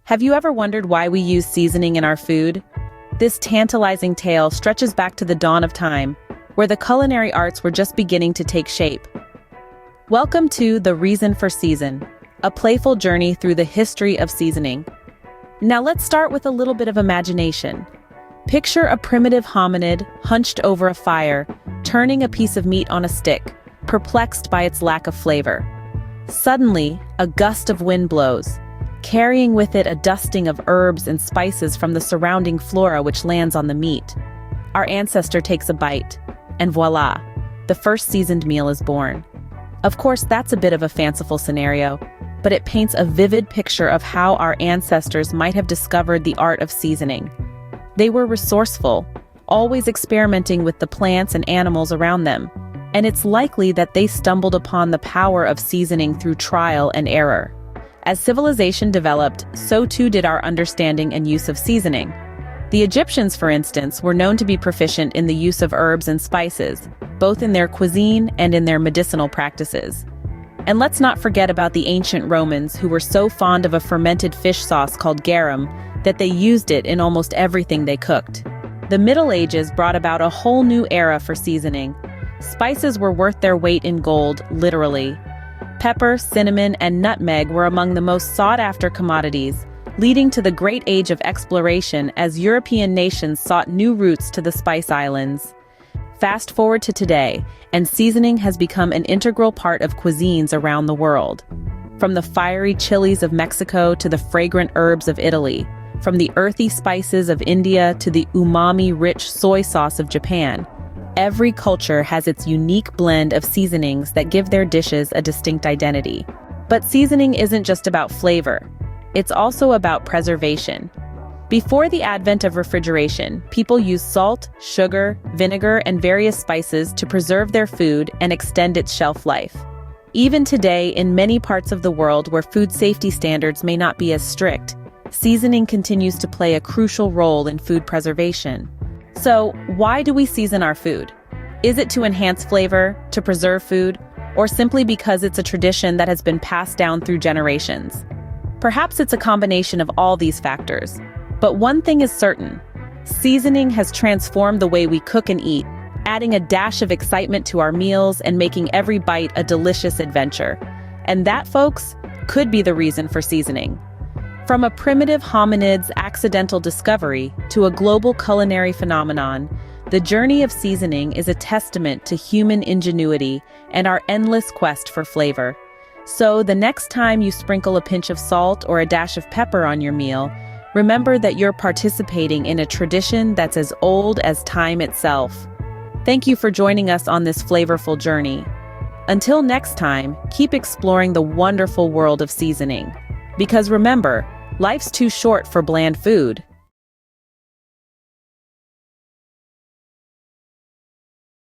Have you ever wondered why we use seasoning in our food? This tantalizing tale stretches back to the dawn of time, where the culinary arts were just beginning to take shape. Welcome to The Reason for Season, a playful journey through the history of seasoning. Now let's start with a little bit of imagination. Picture a primitive hominid hunched over a fire, turning a piece of meat on a stick, perplexed by its lack of flavor. Suddenly, a gust of wind blows, carrying with it a dusting of herbs and spices from the surrounding flora which lands on the meat. Our ancestor takes a bite, and voila, the first seasoned meal is born. Of course, that's a bit of a fanciful scenario, but it paints a vivid picture of how our ancestors might have discovered the art of seasoning. They were resourceful, always experimenting with the plants and animals around them, and it's likely that they stumbled upon the power of seasoning through trial and error. As civilization developed, so too did our understanding and use of seasoning. The Egyptians, for instance, were known to be proficient in the use of herbs and spices, both in their cuisine and in their medicinal practices. And let's not forget about the ancient Romans, who were so fond of a fermented fish sauce called garum that they used it in almost everything they cooked. The Middle Ages brought about a whole new era for seasoning. Spices were worth their weight in gold, literally. Pepper, cinnamon, and nutmeg were among the most sought-after commodities, leading to the Great Age of Exploration as European nations sought new routes to the Spice Islands. Fast forward to today, and seasoning has become an integral part of cuisines around the world. From the fiery chilies of Mexico to the fragrant herbs of Italy, from the earthy spices of India to the umami-rich soy sauce of Japan, every culture has its unique blend of seasonings that give their dishes a distinct identity. But seasoning isn't just about flavor. It's also about preservation. Before the advent of refrigeration, people used salt, sugar, vinegar, and various spices to preserve their food and extend its shelf life. Even today, in many parts of the world where food safety standards may not be as strict, seasoning continues to play a crucial role in food preservation. So, why do we season our food? Is it to enhance flavor, to preserve food, or simply because it's a tradition that has been passed down through generations? Perhaps it's a combination of all these factors. But one thing is certain: seasoning has transformed the way we cook and eat, adding a dash of excitement to our meals and making every bite a delicious adventure. And that, folks, could be the reason for seasoning. From a primitive hominid's accidental discovery to a global culinary phenomenon, the journey of seasoning is a testament to human ingenuity and our endless quest for flavor. So the next time you sprinkle a pinch of salt or a dash of pepper on your meal, remember that you're participating in a tradition that's as old as time itself. Thank you for joining us on this flavorful journey. Until next time, keep exploring the wonderful world of seasoning. Because remember, life's too short for bland food.